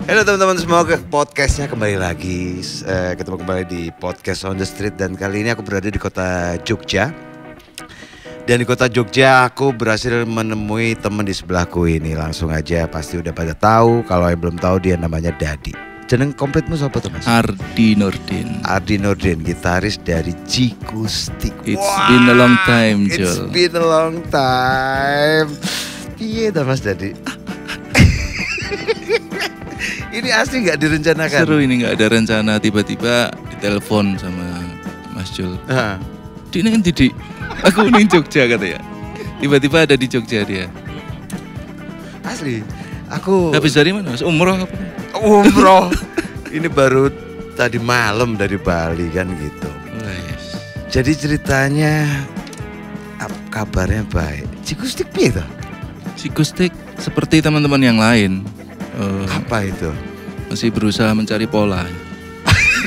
Halo teman-teman semua, ke podcastnya kembali lagi. Ketemu kembali di podcast On The Street. Dan kali ini aku berada di kota Jogja. Dan di kota Jogja aku berhasil menemui teman di sebelahku ini. Langsung aja pasti udah pada tahu. Kalau yang belum tahu, dia namanya Dadi. Jeneng komplitmu siapa tuh Mas? Ardi Nurdin. Ardi Nurdin, gitaris dari Jikustik. It's been a long time, Jol. It's been a long time. Iya dah Mas Dadi. Ini asli gak direncanakan? Seru ini, gak ada rencana. Tiba-tiba ditelepon sama Mas Jul. Di ini Didi, aku ini Jogja katanya. Tiba-tiba ada di Jogja dia. Asli, aku habis dari mana Mas? Umroh apa? Umroh. Ini baru tadi malam dari Bali kan gitu. Jadi ceritanya kabarnya baik. Jikustik piye toh? Jikustik seperti teman-teman yang lain. Apa itu? Masih berusaha mencari pola.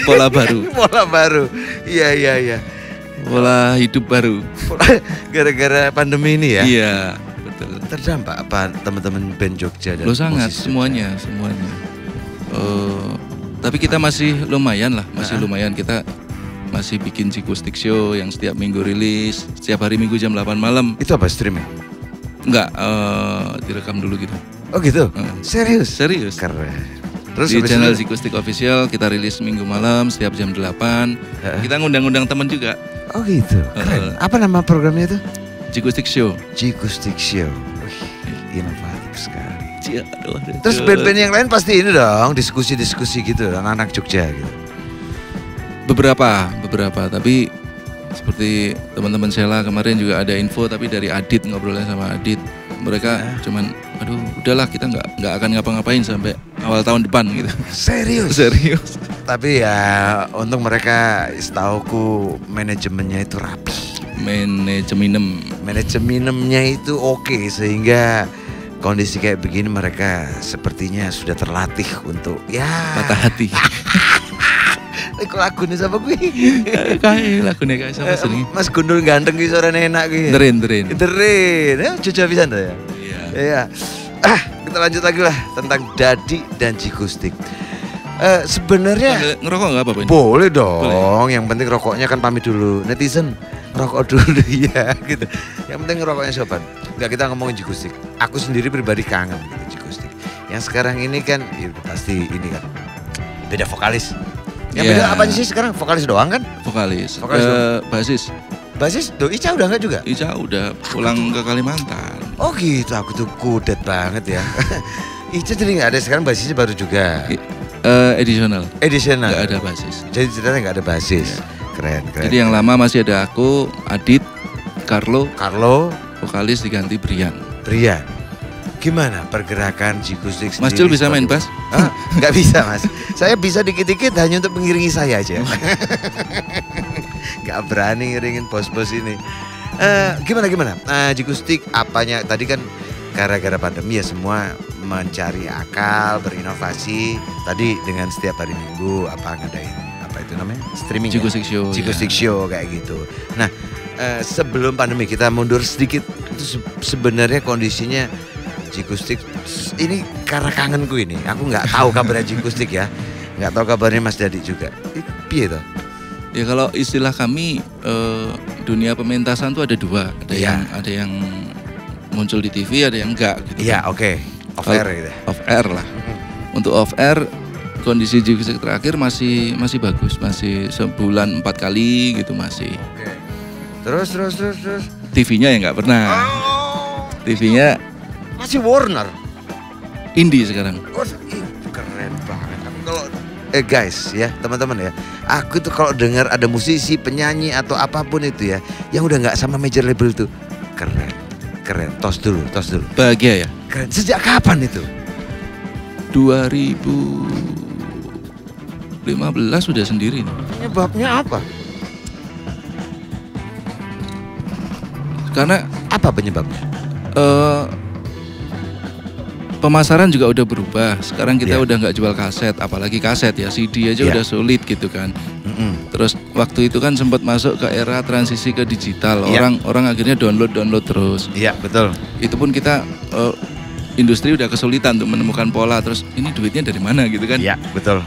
Pola baru. Pola baru. Iya. Pola hidup baru. Gara-gara pandemi ini ya? Iya, betul. Terdampak apa teman-teman band Jogja dan sangat semuanya. Tapi kita masih lumayan lah, lumayan. Kita masih bikin Jikustik Show yang setiap minggu rilis, setiap hari Minggu jam 8 malam. Itu apa, streaming? Enggak, direkam dulu gitu. Oh gitu? Serius? Keren. Terus di channel Jikustik Official kita rilis Minggu malam setiap jam 8. Kita ngundang-undang teman juga. Oh gitu, keren. Apa nama programnya itu? Jikustik Show. Jikustik Show. Inovatif sekali. Aduh, terus band-band yang lain pasti ini dong, diskusi-diskusi gitu, anak-anak Jogja gitu. Beberapa, tapi seperti teman-teman Sela kemarin juga ada info, tapi dari Adit, ngobrolnya sama Adit, mereka cuman, aduh udahlah kita nggak akan ngapa-ngapain sampai awal tahun depan gitu. Serius? Tapi ya untuk mereka, setauku manajemennya itu rapi. Manajemennya itu oke, sehingga kondisi kayak begini mereka sepertinya sudah terlatih untuk patah hati. Lagunya sama gue. Kayak lagunya kayak sama sering. Mas Gundul ganteng ki suaranya enak ki. Deren. Ya Jogja pisan ya. Iya. Kita lanjut lagi lah tentang Dadi dan Jikustik. Sebenarnya ngerokok nggak apa-apa ini? Boleh dong. Boleh. Yang penting rokoknya kan pamit dulu. Netizen rokok dulu ya gitu. Yang penting rokoknya sopan. Enggak, kita ngomongin Jikustik. Aku sendiri pribadi kangen gitu Jikustik. Yang sekarang ini kan ya pasti ini kan beda vokalis. Yang beda apa sih sekarang? Vokalis doang kan? Vokalis basis. Basis? Ica udah enggak juga? Ica udah pulang ke Kalimantan. Oh gitu, aku tuh kudet banget ya. Ica jadi nggak ada, sekarang basisnya baru juga. Additional. Nggak ada basis. Jadi ceritanya nggak ada basis. Ya. Keren. Jadi yang lama masih ada aku, Adit, Carlo. Vokalis diganti Brian. Gimana pergerakan Jikustik sendiri? Mas Jul bisa main bass? Nggak bisa Mas. Saya bisa dikit-dikit hanya untuk mengiringi saya aja. Nggak berani ngiringin bos-bos ini. Gimana? Jikustik apanya? Tadi kan gara-gara pandemi ya semua mencari akal, berinovasi. Tadi dengan setiap hari Minggu ngadain apa itu namanya? Streaming. Jikustik Show kayak gitu. Nah, sebelum pandemi kita mundur sedikit, itu sebenarnya kondisinya Jikustik ini karena kangenku ini. Aku nggak tahu kabarnya Jikustik ya. Nggak tahu kabarnya Mas Dadi juga. Piye toh? Ya kalau istilah kami dunia pementasan tuh ada dua. Ada yang muncul di TV, ada yang enggak gitu. Iya, oke. Off air gitu. Off air lah. Untuk off air kondisi Jikustik terakhir masih bagus, masih sebulan 4 kali gitu masih. Oke. Terus. TV-nya ya nggak pernah. TV-nya masih Warner. Indie sekarang. Keren banget. Kalau guys ya, teman-teman ya. Aku tuh kalau dengar ada musisi, penyanyi atau apapun itu ya, yang udah nggak sama major label tuh, keren. Tos dulu. Bahagia ya. Keren. Sejak kapan itu? 2015 sudah sendiri nih. Penyebabnya apa? Karena apa penyebabnya? Pemasaran juga udah berubah. Sekarang kita udah nggak jual kaset, apalagi kaset ya, CD aja udah sulit gitu kan. Terus waktu itu kan sempat masuk ke era transisi ke digital. Orang akhirnya download terus. Iya, betul. Itu pun kita industri udah kesulitan untuk menemukan pola, terus ini duitnya dari mana gitu kan. Iya, betul.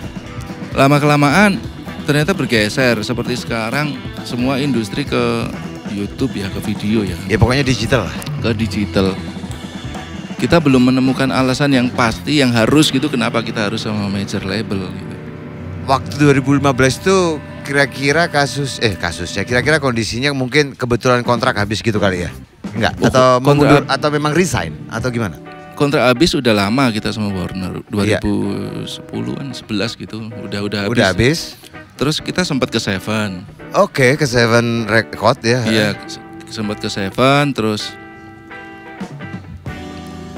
Lama-kelamaan ternyata bergeser, seperti sekarang semua industri ke YouTube ya, ke video ya. Ya pokoknya digital lah. Ke digital. Kita belum menemukan alasan yang pasti, yang harus gitu, kenapa kita harus sama major label gitu. Waktu 2015 itu kira-kira kasusnya kira-kira kondisinya mungkin kebetulan kontrak habis gitu kali ya? Enggak? Atau mengundur atau memang resign atau gimana? Kontrak habis udah lama kita sama Warner, 2010-an, 11 gitu. Udah habis. Udah habis. Terus kita sempat ke Seven. Oke, ke Seven Record ya. Iya, sempat ke Seven, terus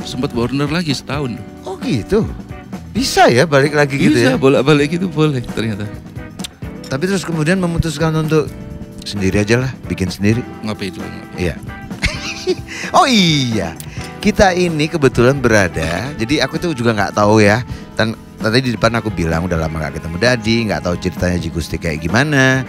sempat Warner lagi setahun. Oh gitu. Bisa ya balik lagi gitu ya? Bisa, bolak-balik gitu boleh ternyata. Tapi terus kemudian memutuskan untuk sendiri aja lah, bikin sendiri. Ngapain dulu? Iya. Oh iya, kita ini kebetulan berada. Jadi aku tuh juga nggak tahu ya. Dan tadi di depan aku bilang udah lama gak ketemu Dadi, nggak tahu ceritanya Jigustik kayak gimana.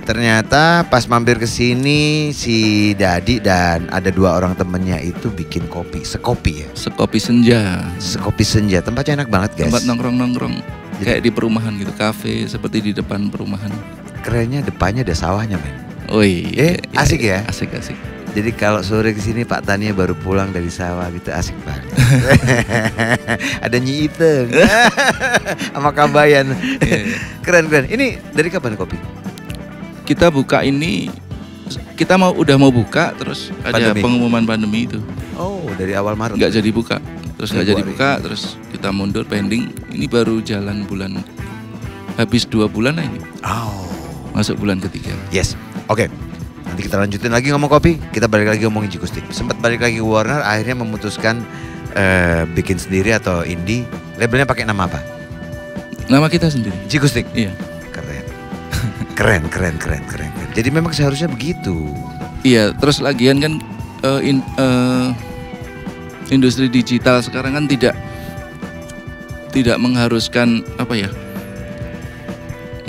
Ternyata pas mampir ke sini si Dadi dan ada 2 orang temennya itu bikin kopi, sekopi ya. Sekopi senja. Sekopi senja, tempatnya enak banget guys. Tempat nongkrong-nongkrong. Kayak di perumahan gitu, kafe seperti di depan perumahan. Kerennya depannya ada sawahnya men. Oh iya. Asik ya? Asik. Jadi kalau sore kesini Pak Tania baru pulang dari sawah gitu asik banget. Ada Nyi Iteng sama Kabayan. Keren. Ini dari kapan kopi? Kita buka ini, kita udah mau buka, terus ada pengumuman pandemi itu. Oh, dari awal Maret. Nggak jadi buka, terus kita mundur pending. Ini baru jalan bulan, habis 2 bulan lah ini. Oh, masuk bulan ketiga. Yes, oke. Nanti kita lanjutin lagi ngomong kopi. Kita balik lagi ngomongin Jigustik. Sempat balik lagi ke Warner, akhirnya memutuskan bikin sendiri atau indie. Labelnya pakai nama apa? Nama kita sendiri. Jigustik. Iya. Keren. Jadi memang seharusnya begitu. Iya, terus lagian kan industri digital sekarang kan tidak mengharuskan apa ya,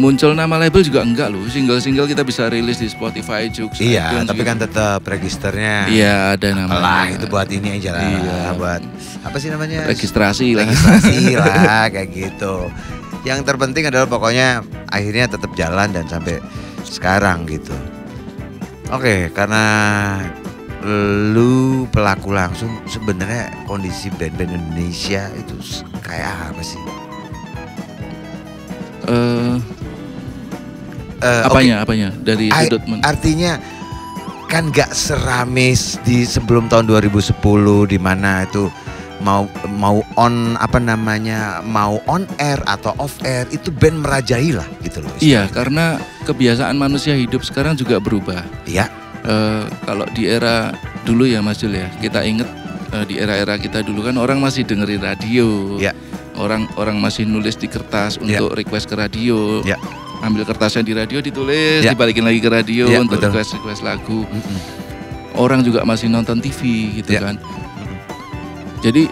muncul nama label juga enggak loh. Single-single kita bisa rilis di Spotify juga. Iya, tapi kan tetap registernya. Iya, ada namanya. Lah, itu buat ini aja lah. Iya. Buat apa sih namanya? Registrasi lah kayak gitu. Yang terpenting adalah pokoknya akhirnya tetap jalan dan sampai sekarang gitu. Oke, karena lu pelaku langsung, sebenarnya kondisi band-band Indonesia itu kayak apa sih? Apanya dari sudut artinya kan gak seramis di sebelum tahun 2010 di mana itu mau on air atau off air itu band merajai lah gitu loh. Iya, karena kebiasaan manusia hidup sekarang juga berubah. Iya. Kalau di era dulu ya Mas Jul ya, kita inget di era-era kita dulu kan orang masih dengerin radio. Iya. Orang masih nulis di kertas untuk request ke radio. Iya. Ambil kertasnya di radio, ditulis, dibalikin lagi ke radio untuk request lagu. Orang juga masih nonton TV gitu kan. Jadi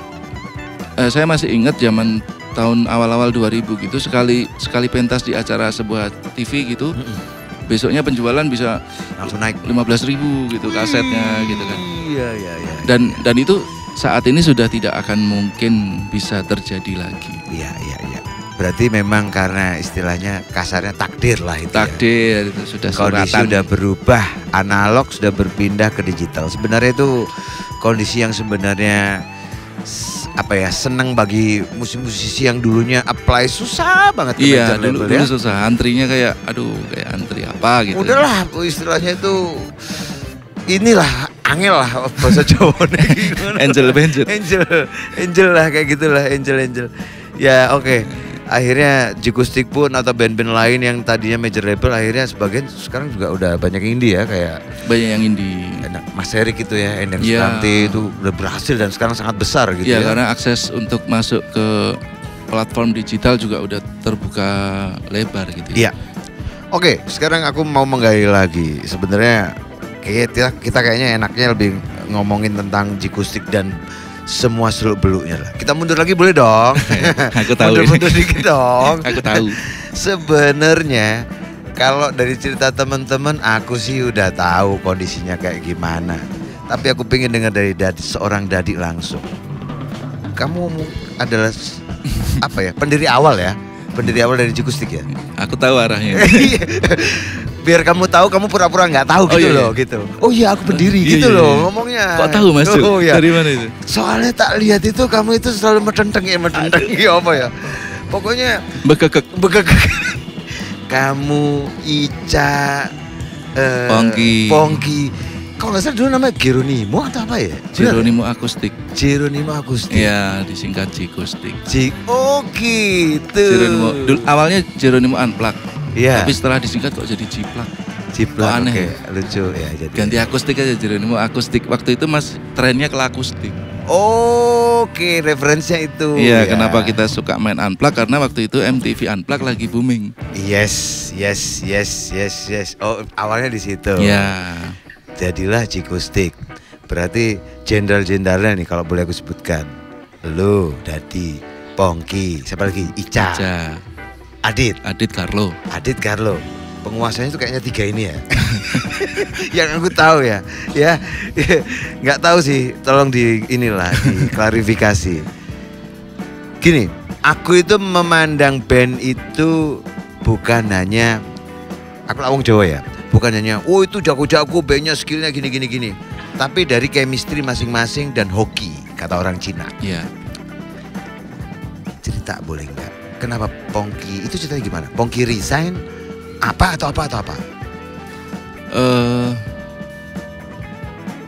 saya masih ingat zaman tahun awal-awal 2000 gitu, sekali pentas di acara sebuah TV gitu, besoknya penjualan bisa langsung naik 15.000 gitu kasetnya gitu kan. Iya. Dan itu saat ini sudah tidak akan mungkin bisa terjadi lagi. Iya. Berarti memang karena istilahnya kasarnya takdir lah itu. Takdir itu sudah suratan. Kondisi sudah berubah, analog sudah berpindah ke digital. Sebenarnya itu kondisi yang sebenarnya senang bagi musisi-musisi yang dulunya apply susah banget. Iya, dulu susah, antrinya kayak antri apa gitu. Udahlah, istilahnya itu inilah angel lah bahasa Jawa. Angel lah kayak gitulah, angel. Ya oke. Akhirnya Jigustik pun atau band-band lain yang tadinya major label akhirnya sebagian sekarang juga udah banyak indie ya, kayak banyak yang indie. Mas Erik itu ya, Endang Sukamti itu udah berhasil dan sekarang sangat besar gitu ya. Karena akses untuk masuk ke platform digital juga udah terbuka lebar gitu ya. Iya. Oke, sekarang aku mau menggali lagi. Sebenarnya kita kayaknya enaknya lebih ngomongin tentang Jigustik dan semua seluk-beluknya lah. Kita mundur lagi boleh dong? Aku tahu. Mundur dikit dong. Aku tahu. Sebenarnya kalau dari cerita teman-teman aku sih udah tahu kondisinya kayak gimana. Tapi aku pengen dengar dari seorang Dadi langsung. kamu adalah apa ya? Pendiri awal ya. Pendiri awal dari Jikustik ya. Aku tahu arahnya. Biar kamu tahu, kamu pura-pura nggak tahu gitu iya, loh, gitu. Oh iya, aku pendiri gitu loh ngomongnya. Kok tahu Mas? Oh, iya. Dari mana itu? Soalnya tak lihat itu kamu itu selalu medentengi apa ya? Pokoknya Bekekek. Kamu, Ica, Pongki. Kalau nggak salah dulu namanya Geronimo atau apa ya? Geronimo Akustik. Geronimo Akustik. Iya, disingkat Jikustik. Oh gitu. Geronimo. Dulu awalnya Geronimo Unplugged. Iya. Tapi setelah disingkat kok jadi Jiplak. Jiplak, aneh. Oke, lucu ya jadi. Ganti akustik aja Geronimo Akustik. Waktu itu Mas trennya ke akustik. Oke, referensinya itu. Iya, ya. kenapa kita suka main Unplugged? Karena waktu itu MTV Unplugged lagi booming. Yes. Oh, awalnya di situ. Iya. Jadilah Jikustik. Berarti jenderal-jenderalnya nih kalau boleh aku sebutkan. Lu, Dadi, Pongki, siapa lagi? Ica. Adit Carlo. Penguasanya itu kayaknya 3 ini ya. Yang aku tahu ya. Ya. Nggak tahu sih, tolong diklarifikasi. Gini, aku itu memandang band itu bukan hanya, aku wong Jawa ya. Bukan hanya, oh itu jago-jago, bandnya skillnya gini. Tapi dari chemistry masing-masing dan hoki, kata orang Cina. Iya. Cerita boleh nggak? Kenapa Pongki, itu ceritanya gimana? Pongki resign, apa?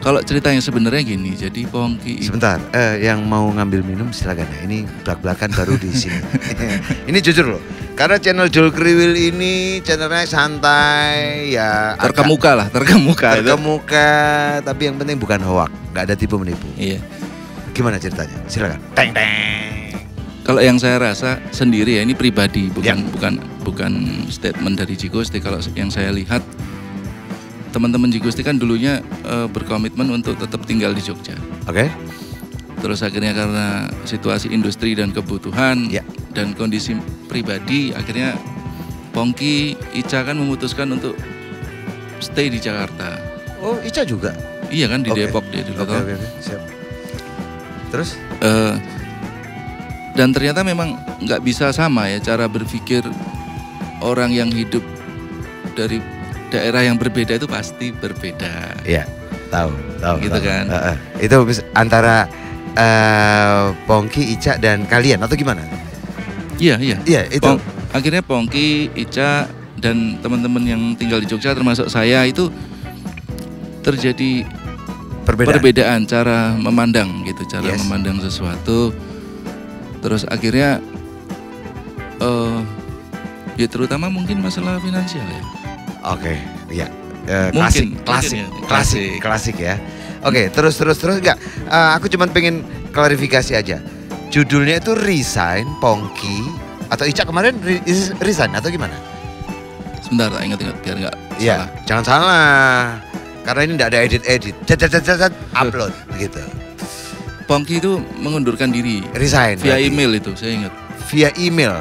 Kalau ceritanya sebenarnya gini, jadi Pongki. Sebentar, yang mau ngambil minum silakan ya. Ini belak-belakan baru di sini. Ini jujur loh, karena channel Jul Kriwil ini channelnya santai ya. Terkemuka. Tapi yang penting bukan hoak, nggak ada tipu menipu. Iya. Gimana ceritanya? Silakan. Teng. Kalau yang saya rasa sendiri ya, ini pribadi, bukan statement dari Jikustik. Kalau yang saya lihat, teman-teman Jikustik kan dulunya berkomitmen untuk tetap tinggal di Jogja. Oke. Terus akhirnya karena situasi industri dan kebutuhan dan kondisi pribadi, akhirnya Pongki, Ica kan memutuskan untuk stay di Jakarta. Oh, Ica juga? Iya kan, di Depok dia dulu. Oke. Siap. Terus? Dan ternyata memang nggak bisa sama ya cara berpikir orang yang hidup dari daerah yang berbeda itu pasti berbeda. Iya, tahu. Gitu kan. Itu antara Pongki, Ica dan kalian atau gimana? Iya, itu. Akhirnya Pongki, Ica dan teman-teman yang tinggal di Jogja termasuk saya itu terjadi perbedaan cara memandang gitu, memandang sesuatu. Terus akhirnya ya terutama mungkin masalah finansial ya. Oke, iya. Klasik ya. Oke, terus enggak. Aku cuma pengen klarifikasi aja. Judulnya itu Resign, Pongki atau Ica kemarin resign atau gimana? Sebentar, tak ingat biar enggak salah. Jangan salah. Karena ini enggak ada edit. Upload gitu. Pongki itu mengundurkan diri. Resign. Via email itu, saya ingat. Via email.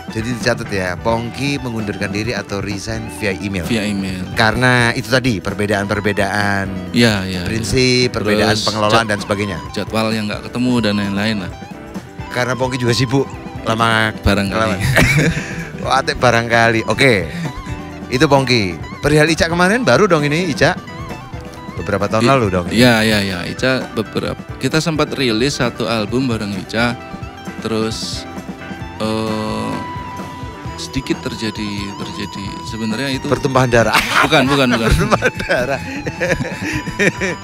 Jadi dicatat ya, Pongki mengundurkan diri atau resign via email. Via email. Karena itu tadi perbedaan. Iya. Prinsip, perbedaan pengelolaan dan sebagainya. Jadwal yang nggak ketemu dan lain-lain lah. Karena Pongki juga sibuk lama barangkali. Barangkali. Oke. Itu Pongki. Perihal Ica kemarin baru dong ini Ica. Beberapa tahun lalu dong. Iya. Ica kita sempat rilis satu album bareng Ica. Terus sedikit terjadi sebenarnya itu pertumpahan darah. Bukan. Pertumpahan darah.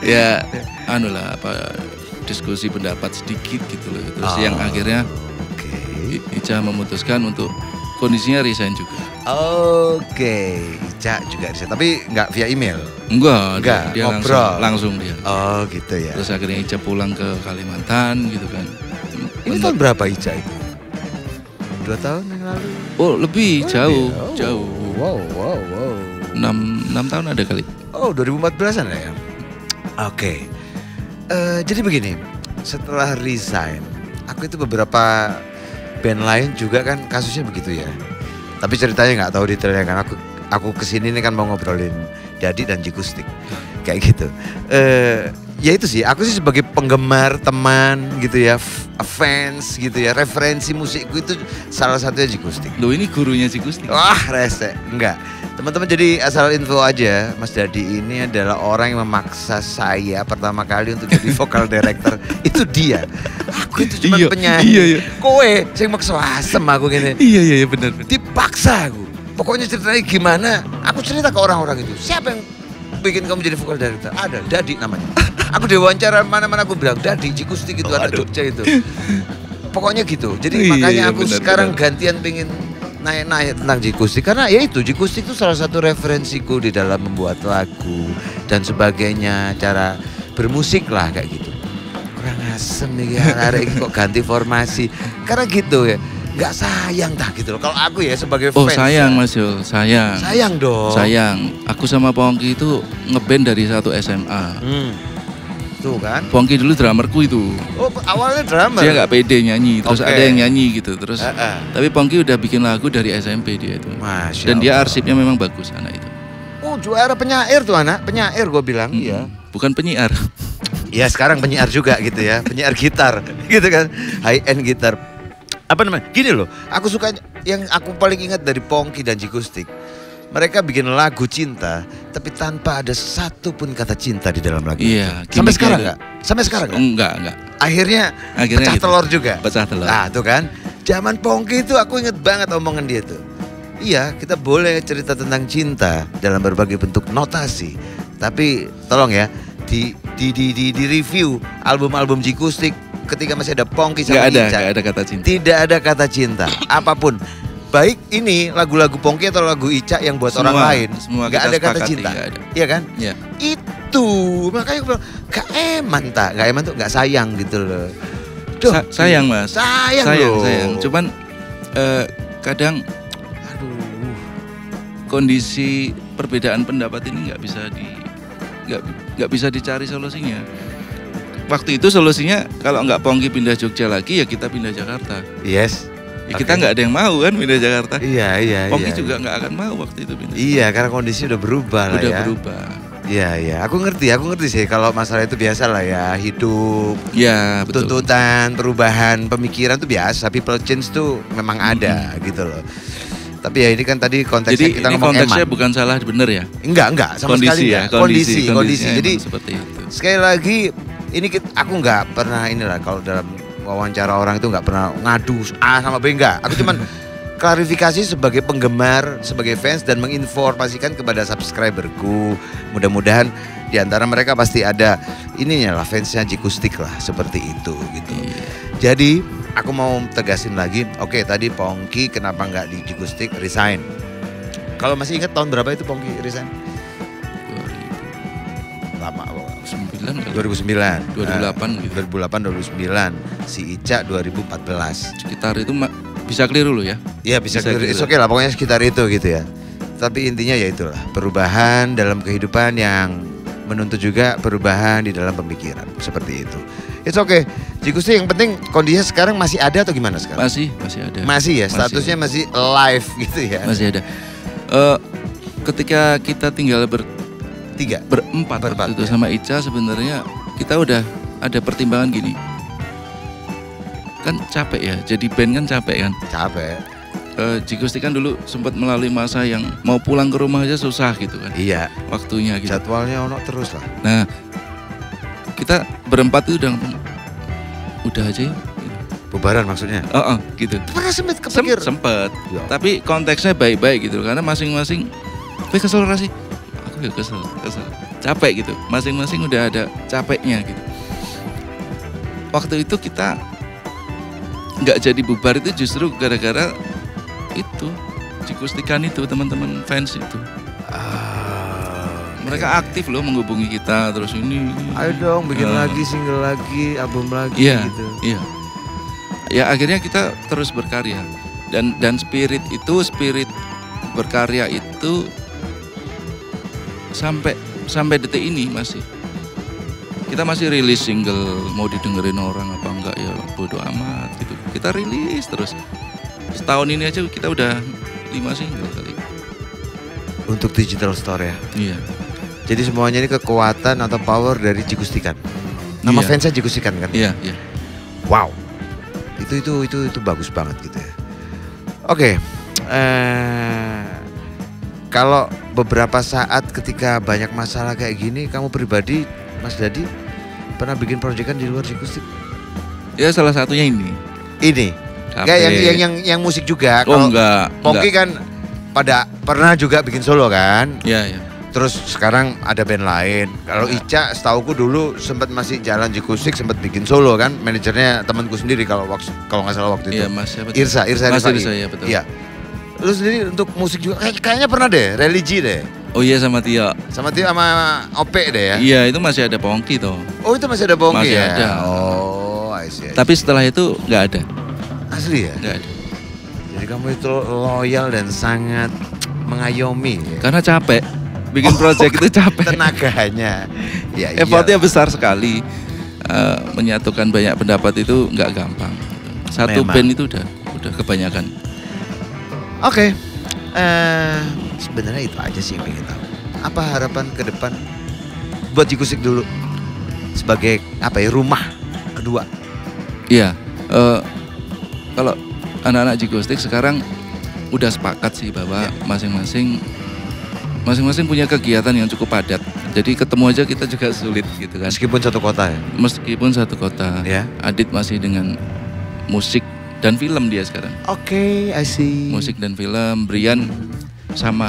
Ya, diskusi pendapat sedikit gitu loh. Terus yang akhirnya Ica memutuskan untuk kondisinya resign juga. Oke, Ica juga resign, tapi nggak via email. Enggak, dia langsung dia. Oh, gitu ya. Terus akhirnya Ica pulang ke Kalimantan gitu kan. Ini tahun berapa Ica itu? 2 tahun yang lalu. Oh, lebih jauh. Wow. 6 tahun ada kali. Oh, 2014-an ya. Oke. Jadi begini, setelah resign, aku itu beberapa band lain juga kan kasusnya begitu ya. Tapi ceritanya nggak tahu detailnya kan. Aku kesini nih kan mau ngobrolin Dadi dan Jikustik kayak gitu. Ya itu sih, aku sih sebagai penggemar, teman gitu ya, fans gitu ya, referensi musikku itu salah satunya Jikustik. Loh ini gurunya Jikustik. Wah rese, enggak. Teman-teman jadi asal info aja, Mas Dadi ini adalah orang yang memaksa saya pertama kali untuk jadi vokal director. Itu dia. Aku itu cuma penyanyi. Iya. Kowe, saya maksa asem aku gini. Iya benar. Dipaksa aku. Pokoknya ceritanya gimana? Aku cerita ke orang-orang itu. Siapa yang bikin kamu jadi vokal director? Ada, Dadi namanya. Aku diwawancara mana-mana aku bilang Dadi Jikustik itu anak Jogja itu. Pokoknya gitu. Jadi makanya aku sekarang gantian pengen naik-naik tentang Jikustik karena ya itu Jikustik itu salah satu referensiku di dalam membuat lagu dan sebagainya, cara bermusik lah kayak gitu. Kurang asem nih hari ini kok ganti formasi karena gitu ya. Nggak sayang dah gitu loh. Kalau aku ya sebagai fans. Oh sayang Mas Yul, sayang. Sayang dong. Sayang. Aku sama Pongki itu ngeband dari satu SMA. Tuh kan. Pongki dulu drummerku itu. Oh awalnya drummer. Dia nggak pede nyanyi, terus ada yang nyanyi gitu. Terus tapi Pongki udah bikin lagu dari SMP dia itu. Masya Dan dia Allah. arsipnya memang bagus anak itu. Oh juara penyair tuh anak, penyair gue bilang. Iya. Bukan penyiar. Ya sekarang penyiar juga gitu ya, penyiar gitar gitu kan, high end gitar. Apa namanya? Gini loh, aku suka yang aku paling ingat dari Pongki dan Jikustik. Mereka bikin lagu cinta, tapi tanpa ada satu pun kata cinta di dalam lagu. Iya. Sampai sekarang nggak? Sampai sekarang nggak? Enggak. Akhirnya pecah gitu. telur juga. Pecah telur. Nah tuh kan, zaman Pongki itu aku inget banget omongan dia tuh. Iya, kita boleh cerita tentang cinta dalam berbagai bentuk notasi, tapi tolong ya di review album-album Jikustik ketika masih ada Pongki sama Ica. Nggak ada kata cinta. Tidak ada kata cinta, apapun. Baik ini lagu-lagu Pongki atau lagu Ica yang buat orang lain, semua nggak ada kata sepakati, cinta, nggak ada. iya kan? Iya. Itu makanya aku bilang gak eman tuh nggak sayang gitu loh. Duh, Sayang Mas. Sayang loh. Cuman kadang kondisi perbedaan pendapat ini nggak bisa dicari solusinya. Waktu itu solusinya kalau nggak Pongki pindah Jogja lagi ya kita pindah Jakarta. Yes. Ya, kita nggak ada yang mau kan pindah Jakarta. Iya. Pongki juga nggak akan mau waktu itu pindah. Iya, karena kondisi udah berubah lah ya. Udah berubah. Iya. Aku ngerti sih kalau masalah itu biasa lah ya, hidup. Ya, betul. Tuntutan, perubahan, pemikiran tuh biasa. People change tuh memang ada gitu loh. Tapi ya ini kan tadi konteksnya Jadi kita ini ngomong konteksnya eman. bukan salah bener ya? Enggak sama sekali enggak. Kondisi. Jadi seperti itu. Sekali lagi ini aku nggak pernah inilah kalau dalam wawancara orang itu nggak pernah ngadu A sama B enggak. Aku cuman klarifikasi sebagai penggemar, sebagai fans dan menginformasikan kepada subscriberku. Mudah-mudahan di antara mereka pasti ada ininya lah fansnya Jikustik lah seperti itu gitu. Jadi aku mau tegasin lagi. Oke, tadi Pongki kenapa nggak di Jikustik resign? Kalau masih ingat tahun berapa itu Pongki resign? 2009. 2008 gitu. 2008 2009. Si Ica 2014. Sekitar itu bisa keliru loh ya. Iya bisa keliru. Oke lah pokoknya sekitar itu gitu ya. Tapi intinya ya itulah perubahan dalam kehidupan yang menuntut juga perubahan di dalam pemikiran seperti itu. It's okay. Jikustik yang penting kondisinya sekarang masih ada atau gimana sekarang? Masih ada. Masih ya, statusnya masih live gitu ya. Masih ada. Ketika kita tinggal berempat itu sama Ica sebenarnya kita udah ada pertimbangan gini. Kan capek ya, jadi band kan capek kan? Capek. Jikustik kan dulu sempat melalui masa yang mau pulang ke rumah aja susah gitu kan. Iya. Waktunya gitu. Jadwalnya ono terus lah. Nah, kita berempat itu udah aja ya. Bubaran maksudnya? Gitu. Pernah sempet kepikir? Sempet. Ya. Tapi konteksnya baik-baik gitu karena masing-masing kesel sih. Aku ya kesel. Capek gitu. Masing-masing udah ada capeknya gitu. Waktu itu kita nggak jadi bubar itu justru gara-gara itu Jikustikan itu teman-teman fans itu. Mereka aktif loh menghubungi kita terus ini. Ayo dong bikin lagi single lagi, album lagi gitu. Iya. Ya akhirnya kita terus berkarya dan spirit berkarya itu sampai detik ini kita masih rilis single, mau didengerin orang apa enggak ya bodo amat gitu. Kita rilis terus. Setahun ini aja kita udah 5 single kali. Untuk digital store ya? Iya. Jadi semuanya ini kekuatan atau power dari Jikustikan? Nama Iya. fansnya Jikustikan kan? Iya, iya. Wow. Itu bagus banget gitu ya. Oke. Kalau beberapa saat ketika banyak masalah kayak gini, kamu pribadi Mas Dadi pernah bikin proyekan di luar Jikustik? Ya salah satunya ini. Ini. Capek. Kayak yang musik juga. Oh Kalau enggak. Pongki kan pernah juga bikin solo kan? Iya, iya. Terus sekarang ada band lain. Kalau Ya. Ica setauku dulu sempat masih jalan Jikustik, sempat bikin solo kan? Manajernya temanku sendiri kalau nggak salah waktu itu. Iya, Mas siapa? Irsa Mas Rifai. Irsa, ya betul. Iya. Lu sendiri untuk musik juga kayaknya pernah deh, religi deh. Oh iya sama Tia. Sama Tio sama Ope deh ya. Iya, itu masih ada Pongki toh. Oh, itu masih ada Pongki Masih ya? ada. Oh, I see. Tapi setelah itu nggak ada. Asli ya? Nggak ada. Jadi kamu itu loyal dan sangat mengayomi ya? Karena capek. Bikin project itu capek. Tenaganya. Ya, iya. Effortnya besar sekali. Menyatukan banyak pendapat itu nggak gampang. Satu Memang. band itu udah kebanyakan. Oke. Sebenarnya itu aja sih yang pengen tahu. Apa harapan ke depan buat Jikustik dulu sebagai rumah kedua? Iya. Kalau anak-anak Jikustik sekarang udah sepakat sih bahwa masing-masing punya kegiatan yang cukup padat. Jadi ketemu aja kita juga sulit gitu kan. Meskipun satu kota ya. Meskipun satu kota. Ya. Adit masih dengan musik dan film dia sekarang. Oke, I see. Musik dan film. Brian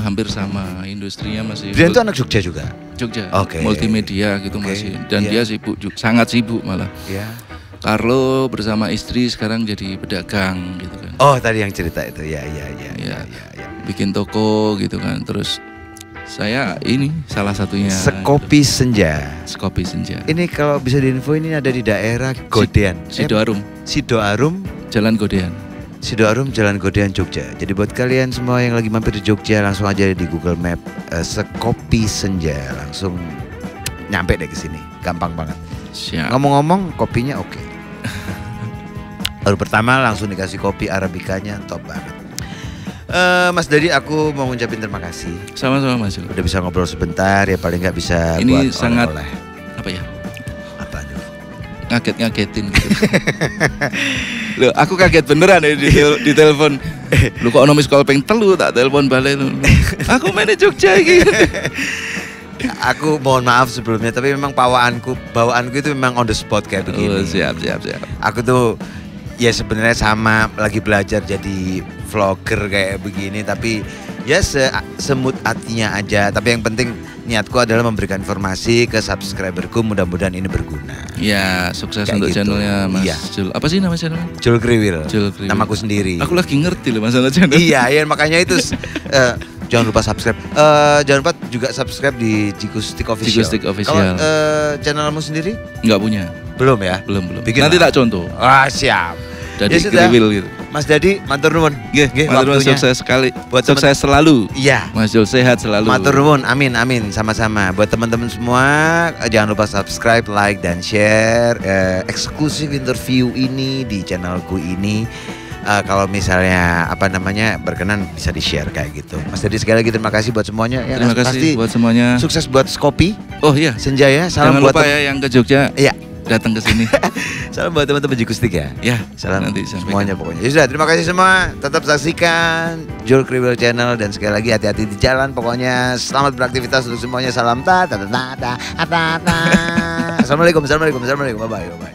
hampir sama, industrinya masih. Brian itu anak Jogja juga. Jogja. Oke. Multimedia gitu Oke, masih. Dan iya. dia sibuk, sangat sibuk malah. Ya. Carlo bersama istri sekarang jadi pedagang gitu kan. Oh, tadi yang cerita itu. Ya. Iya. Bikin toko gitu kan. Terus saya ini salah satunya. Sekopi Senja. Sekopi Senja. Ini kalau bisa diinfo ini ada di daerah Godean. Sidoarum. Sidoarum. Jalan Godean. Sidoarum Jalan Godean Jogja. Jadi buat kalian semua yang lagi mampir di Jogja langsung aja di Google Map Sekopi Senja, langsung nyampe deh ke sini. Gampang banget. Siap. Ngomong-ngomong kopinya oke. Baru pertama langsung dikasih kopi arabikanya top banget. Mas Dadi, aku mau ngucapin terima kasih. Sama-sama Mas. Udah bisa ngobrol sebentar ya, paling nggak bisa Ini buat sangat oleh-oleh. apa ya? Apa tuh? Ngagetin gitu. Loh, aku kaget beneran ya di telepon. Lu kok ono miss call ping 3 tak telepon balik lu. Aku main di Jogja iki. Aku mohon maaf sebelumnya, tapi memang bawaanku itu memang on the spot kayak begini. Oh, siap. Aku tuh ya sebenarnya sama lagi belajar jadi vlogger kayak begini, tapi ya semut hatinya aja. Tapi yang penting niatku adalah memberikan informasi ke subscriberku, mudah-mudahan ini berguna. Ya, sukses Kayak untuk gitu. channelnya Mas Iya. Jul. Apa sih nama channelnya? Jul Kriwil. Jul Kriwil. Namaku sendiri. Aku lagi ngerti loh masalah channel. Iya, makanya itu jangan lupa subscribe. Jangan lupa juga subscribe di Jikustik Official. Jikustik Official. Kalau channelmu sendiri Enggak punya. belum ya? Belum. Bikin Nanti lah. tak contoh. Wah, siap. Jadi Ya sudah. kriwil gitu. Mas Dadi, matur nuwun. Nggih, matur nuwun, waktunya. sukses sekali. Buat Sukses selalu. Iya. Mas Jul sehat selalu. Matur nuwun, amin, sama-sama. Buat teman-teman semua, jangan lupa subscribe, like, dan share eksklusif interview ini di channelku ini. Kalau misalnya berkenan bisa di-share kayak gitu. Mas Dadi, sekali lagi terima kasih buat semuanya. Ya, Terima pasti kasih buat semuanya. sukses buat Skopi Oh iya. Senja ya. Salam Jangan buat lupa ya yang ke Jogja Iya. datang ke sini. Salam buat teman-teman Jikustik ya. Ya, Salam nanti sampaikan. semuanya pokoknya. Ya sudah, terima kasih semua. Tetap saksikan Jul Kriwil Channel, dan sekali lagi hati-hati di jalan. Pokoknya selamat beraktivitas untuk semuanya. Salam ta ta ta ta ta ta ta. Assalamualaikum. Bye bye.